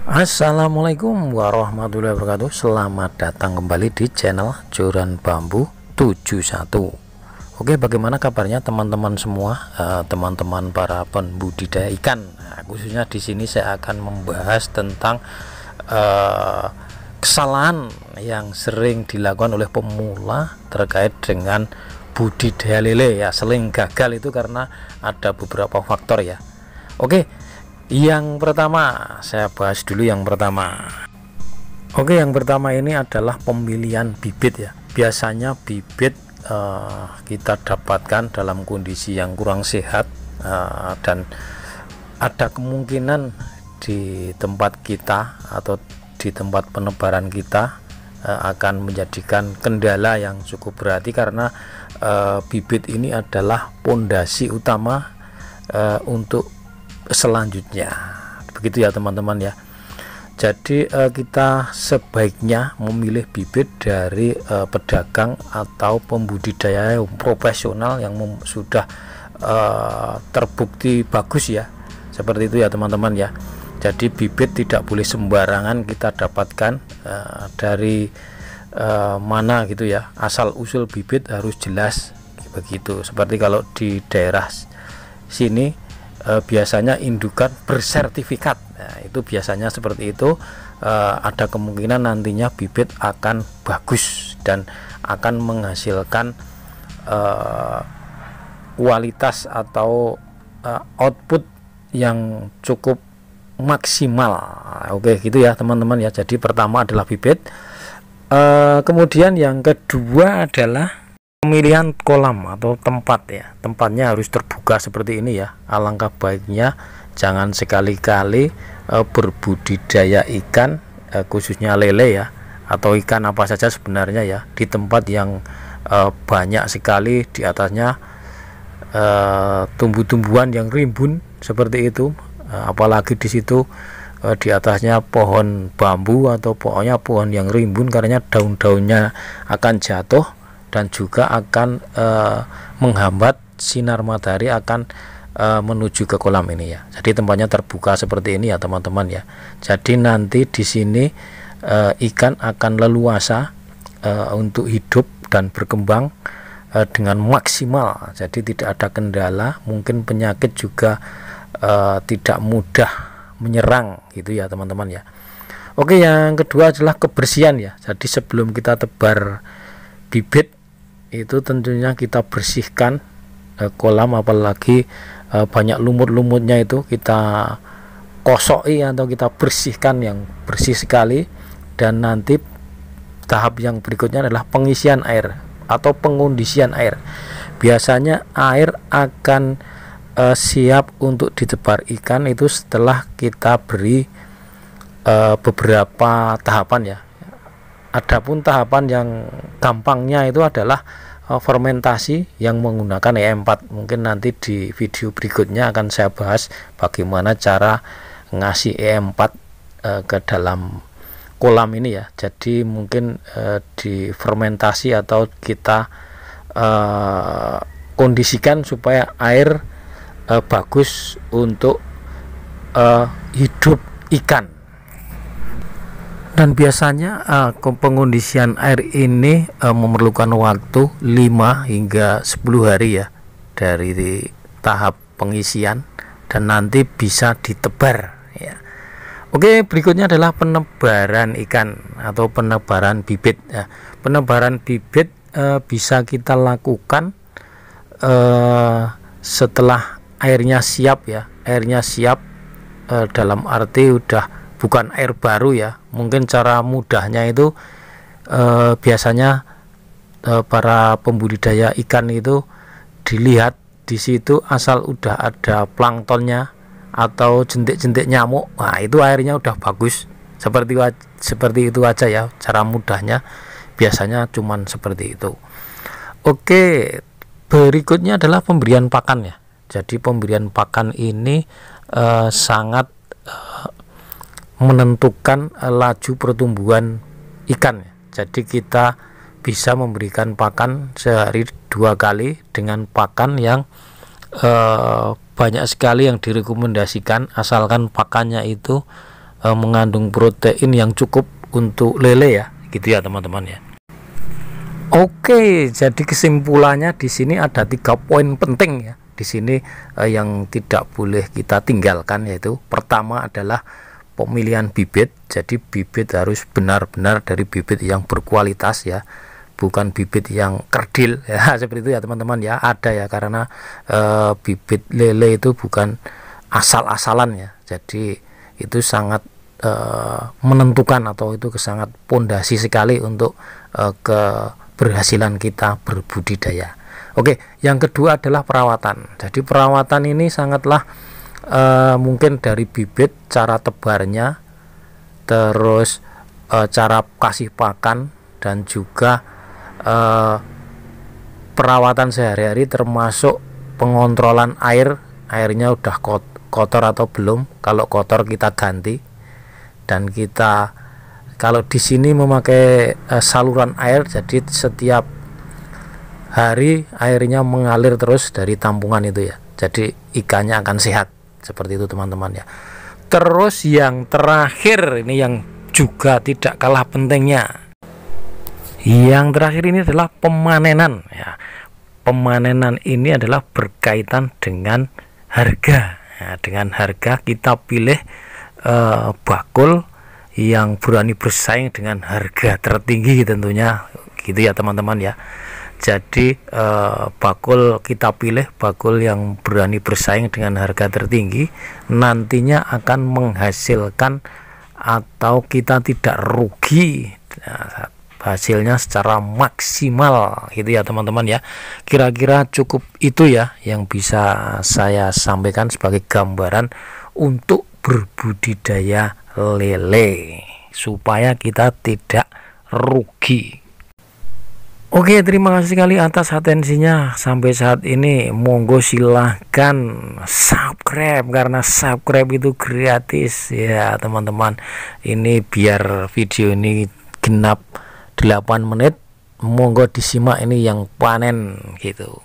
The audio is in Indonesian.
Assalamualaikum warahmatullahi wabarakatuh. Selamat datang kembali di channel Joran Bambu 71. Oke, bagaimana kabarnya teman-teman semua, teman-teman para pembudidaya ikan. Khususnya di sini saya akan membahas tentang kesalahan yang sering dilakukan oleh pemula terkait dengan budidaya lele ya. Sering gagal itu karena ada beberapa faktor ya. Oke, yang pertama saya bahas dulu yang pertama. Oke, yang pertama ini adalah pemilihan bibit ya. Biasanya bibit kita dapatkan dalam kondisi yang kurang sehat, dan ada kemungkinan di tempat kita atau di tempat penebaran kita akan menjadikan kendala yang cukup berarti karena bibit ini adalah pondasi utama untuk selanjutnya, begitu ya teman-teman ya. Jadi kita sebaiknya memilih bibit dari pedagang atau pembudidaya profesional yang sudah terbukti bagus ya, seperti itu ya teman-teman ya. Jadi bibit tidak boleh sembarangan kita dapatkan dari mana gitu ya, asal usul bibit harus jelas begitu. Seperti kalau di daerah sini biasanya indukan bersertifikat, nah, itu biasanya seperti itu. Ada kemungkinan nantinya bibit akan bagus dan akan menghasilkan kualitas atau output yang cukup maksimal. Oke gitu ya teman-teman ya. Jadi pertama adalah bibit, kemudian yang kedua adalah pemilihan kolam atau tempat ya. Tempatnya harus terbuka seperti ini ya. Alangkah baiknya jangan sekali-kali berbudidaya ikan, khususnya lele ya, atau ikan apa saja sebenarnya ya, di tempat yang banyak sekali di atasnya tumbuh-tumbuhan yang rimbun seperti itu. Apalagi di situ di atasnya pohon bambu atau pokoknya pohon yang rimbun, karena daun-daunnya akan jatuh dan juga akan menghambat sinar matahari akan menuju ke kolam ini ya. Jadi tempatnya terbuka seperti ini ya teman-teman ya. Jadi nanti di sini ikan akan leluasa untuk hidup dan berkembang dengan maksimal. Jadi tidak ada kendala, mungkin penyakit juga tidak mudah menyerang gitu ya teman-teman ya. Oke, yang kedua adalah kebersihan ya. Jadi sebelum kita tebar bibit itu tentunya kita bersihkan kolam, apalagi banyak lumut-lumutnya itu kita kosoki atau kita bersihkan yang bersih sekali. Dan nanti tahap yang berikutnya adalah pengisian air atau pengondisian air. Biasanya air akan siap untuk ditebar ikan itu setelah kita beri beberapa tahapan ya. Adapun tahapan yang gampangnya itu adalah fermentasi yang menggunakan E4. Mungkin nanti di video berikutnya akan saya bahas bagaimana cara ngasih E4 ke dalam kolam ini ya. Jadi mungkin di fermentasi atau kita kondisikan supaya air bagus untuk hidup ikan. Dan biasanya pengondisian air ini memerlukan waktu 5 hingga 10 hari ya dari tahap pengisian, dan nanti bisa ditebar ya. Oke, berikutnya adalah penebaran ikan atau penebaran bibit ya. Penebaran bibit bisa kita lakukan setelah airnya siap ya. Airnya siap dalam arti udah bukan air baru ya. Mungkin cara mudahnya itu biasanya para pembudidaya ikan itu dilihat di situ asal udah ada planktonnya atau jentik-jentik nyamuk, nah itu airnya udah bagus. Seperti itu aja ya cara mudahnya, biasanya cuman seperti itu. Oke, berikutnya adalah pemberian pakan ya. Jadi pemberian pakan ini sangat menentukan laju pertumbuhan ikan. Jadi kita bisa memberikan pakan sehari 2 kali dengan pakan yang banyak sekali yang direkomendasikan, asalkan pakannya itu mengandung protein yang cukup untuk lele ya, gitu ya teman-teman ya. Oke, jadi kesimpulannya di sini ada 3 poin penting ya. Di sini yang tidak boleh kita tinggalkan, yaitu pertama adalah pemilihan bibit. Jadi bibit harus benar-benar dari bibit yang berkualitas ya, bukan bibit yang kerdil ya, seperti itu ya teman-teman ya. Ada ya, karena bibit lele itu bukan asal-asalan ya, jadi itu sangat menentukan, atau itu sangat pondasi sekali untuk keberhasilan kita berbudidaya. Oke, yang kedua adalah perawatan. Jadi perawatan ini sangatlah mungkin dari bibit, cara tebarnya, terus cara kasih pakan, dan juga perawatan sehari-hari, termasuk pengontrolan airnya udah kotor atau belum. Kalau kotor kita ganti, dan kita kalau di sini memakai saluran air, jadi setiap hari airnya mengalir terus dari tampungan itu ya, jadi ikannya akan sehat, seperti itu teman-teman ya. Terus yang terakhir ini yang juga tidak kalah pentingnya, yang terakhir ini adalah pemanenan ya. Pemanenan ini adalah berkaitan dengan harga ya. Dengan harga kita pilih bakul yang berani bersaing dengan harga tertinggi tentunya, gitu ya teman-teman ya. Jadi bakul kita pilih bakul yang berani bersaing dengan harga tertinggi, nantinya akan menghasilkan atau kita tidak rugi hasilnya secara maksimal, gitu ya teman-teman ya. Kira-kira cukup itu ya yang bisa saya sampaikan sebagai gambaran untuk berbudidaya lele supaya kita tidak rugi. Oke, terima kasih sekali atas atensinya sampai saat ini. Monggo silahkan subscribe, karena subscribe itu gratis ya teman-teman. Ini biar video ini genap 8 menit, monggo disimak ini yang panen gitu.